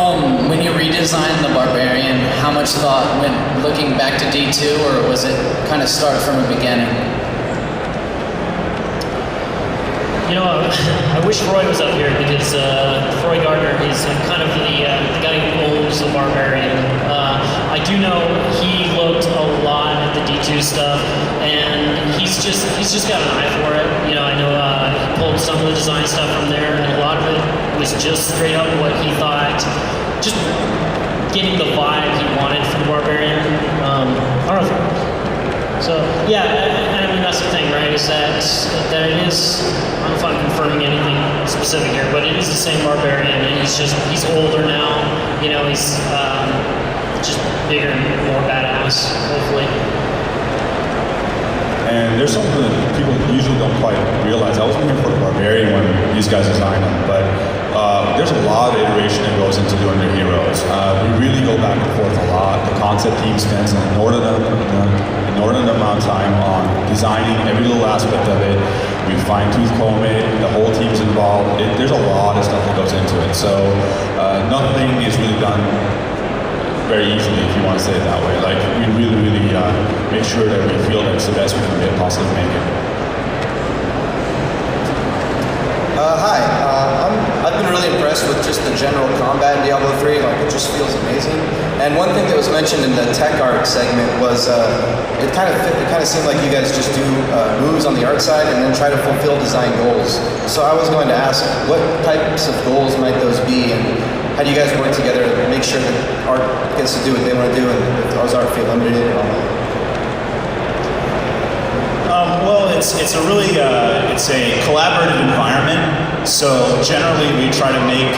When you redesigned the Barbarian, how much thought went looking back to D2, or was it kind of start from the beginning? You know, I wish Roy was up here because Roy Gardner is kind of the guy who owns the Barbarian. I do know he looked a lot at the D2 stuff, and he's just got an eye for it. You know, I know he pulled some of the design stuff from there, and a lot of it was just straight up what he thought, just getting the vibe he wanted from the Barbarian. I don't know. So yeah, and I mean that's the thing, right? Is that it is. I don't know if I'm confirming anything specific here, but it is the same Barbarian, and he's older now. You know, he's just bigger and more badass, hopefully. And there's something that people usually don't quite realize. I wasn't here for the Barbarian when these guys designed them, but there's a lot of iteration that goes into doing their heroes. We really go back and forth a lot. The concept team spends an inordinate amount of time on designing every little aspect of it. We fine-tooth comb it, the whole team's involved. There's a lot of stuff that goes into it. So nothing is really done very easily, if you want to say it that way. Like, we really make sure that we feel that it's the best we can possibly make it. Hi, I've been really impressed with just the general combat in Diablo 3, like it just feels amazing. And one thing that was mentioned in the tech art segment was it kind of seemed like you guys just do moves on the art side and then try to fulfill design goals. So I was going to ask, what types of goals might those be, and how do you guys work together to make sure that art gets to do what they want to do, and does art feel limited and all that? Well, it's a really it's a collaborative environment. So generally, we try to make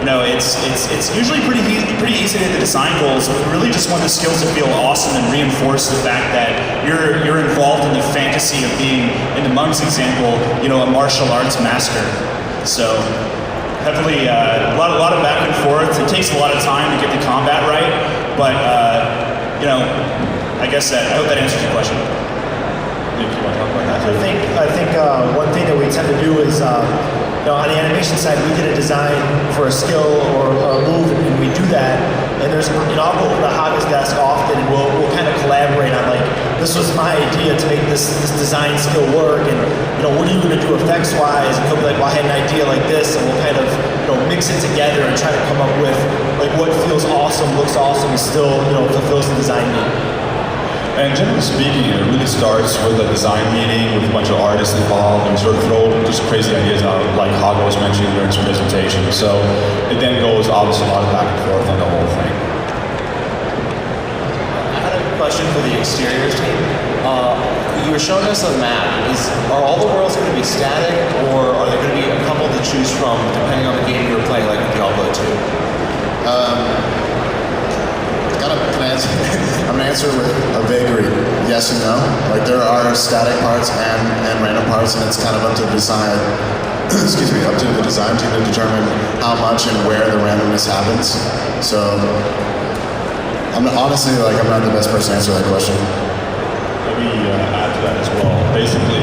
it's usually pretty easy to get the design goals. But we really just want the skills to feel awesome and reinforce the fact that you're involved in the fantasy of being, in the monk's example, a martial arts master. So heavily a lot of back and forth. It takes a lot of time to get the combat right, but I guess I hope that answers your question. I think one thing that we tend to do is, on the animation side, we get a design for a skill or a move, and we do that. And I'll go over to Haga's desk often, and we'll kind of collaborate on, like, this was my idea to make this design skill work, and what are you going to do effects-wise? And he'll be like, well, I had an idea like this, and we'll kind of mix it together and try to come up with like what feels awesome, looks awesome, and still fulfills the design need. And generally speaking, it really starts with a design meeting with a bunch of artists involved and sort of throw just crazy ideas out, like Haga was mentioning during his presentation. So it then goes obviously a lot of back and forth on the whole thing. I had a question for the exteriors team. You were showing us a map. Are all the worlds going to be static, or are there going to be a couple to choose from depending on the game you're playing, like Diablo 2? I'm going to answer with a vagary yes and no. Like, there are static parts and random parts, and it's kind of up to the design, up to the design team to determine how much and where the randomness happens. So, I'm honestly, I'm not the best person to answer that question. Let me add to that as well. Basically,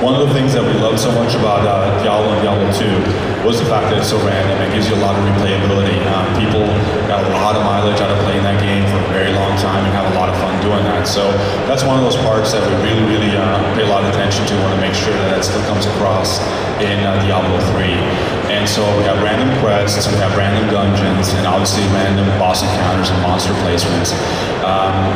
one of the things that we loved so much about Diablo and Diablo 2 was the fact that it's so random. It gives you a lot of replayability. People got a lot of mileage out of playing that game for a very long time and have a lot of fun doing that. So that's one of those parts that we really pay a lot of attention to. Want to make sure that still comes across in Diablo 3. And so we have random quests, we have random dungeons, and obviously random boss encounters and monster placements.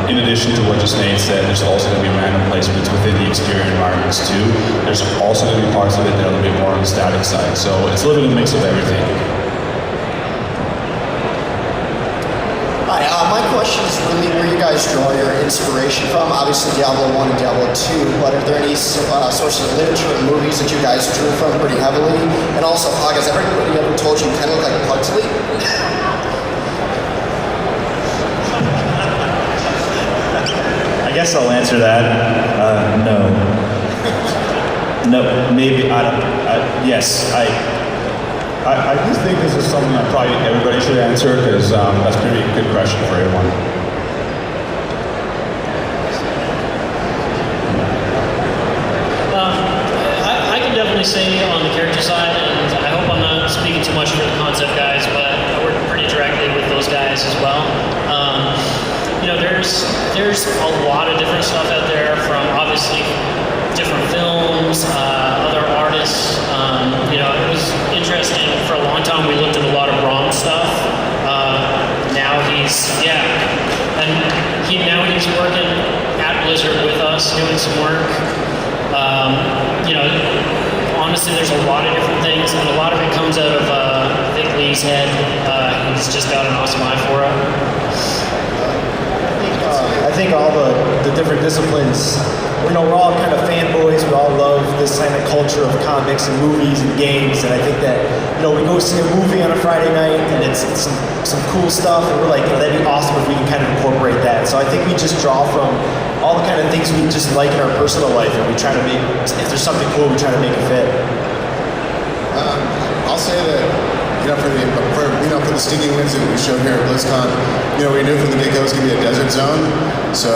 In addition to what just Nate said, there's also going to be random placements within the exterior environments too. There's also going to be parts of it that are a little bit more on the static side. So it's a little bit of a mix of everything. Hi, my question is really where you guys draw your inspiration from. Obviously Diablo 1 and Diablo 2, but are there any sources of literature or movies that you guys drew from pretty heavily? And also, has everybody ever told you kind of look like Pugsley? I guess I'll answer that. No. No, maybe, yes, I do think this is something that probably everybody should answer, because that's a pretty good question for everyone. I can definitely say on the character side, and I hope I'm not speaking too much for the concept guys, but as well. There's a lot of different stuff out there from obviously different films, other artists. It was interesting. For a long time, we looked at a lot of Rom stuff. Now he's working at Blizzard with us, doing some work. Honestly, there's a lot of different things, and a lot of it comes out of Vic Lee's head. He's just got an awesome eye for it. I think all the different disciplines, we're all kind of fanboys. We all love this kind of culture of comics and movies and games. And I think that, we go see a movie on a Friday night and it's some cool stuff. And we're like, that'd be awesome if we can kind of incorporate that. So I think we just draw from all the kind of things we just like in our personal life. And we try to make, if there's something cool, we try to make it fit. I'll say that, for the stinging winds that we showed here at BlizzCon, we knew from the get-go it was going to be a desert zone. So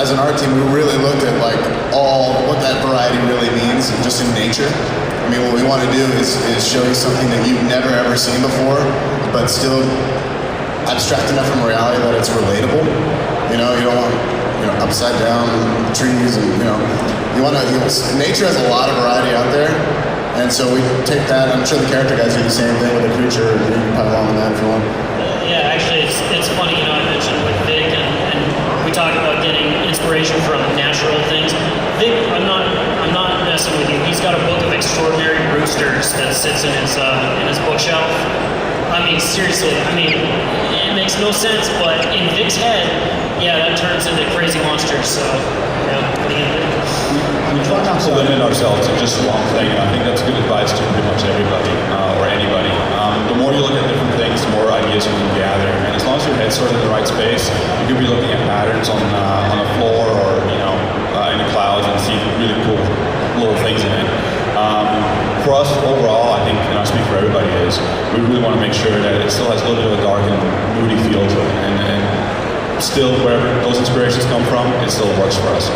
as an art team, we really looked at what that variety really means just in nature. I mean, what we want to do is show you something that you've never ever seen before, but still abstract enough from reality that it's relatable. You don't want upside down trees, and you want to. Nature has a lot of variety out there. And so we take that, and I'm sure the character guys do the same thing with the creature. You can pile on that if you want. Yeah, actually, it's funny. I mentioned with Vic, and we talk about getting inspiration from natural things. Vic, I'm not messing with you. He's got a book of extraordinary roosters that sits in his bookshelf. I mean, seriously. It makes no sense, but in Vic's head, that turns into crazy monsters. So, what do you do? We try not to limit ourselves to just one thing. I think that's good advice to pretty much everybody or anybody. The more you look at different things, the more ideas you can gather. And as long as your head's sort of in the right space, you could be looking at patterns on a floor or in the clouds and see really cool little things in it. For us overall, I think, and I speak for everybody, is we really want to make sure that it still has a little bit of a dark and moody feel to it, and still wherever those inspirations come from, it still works for us.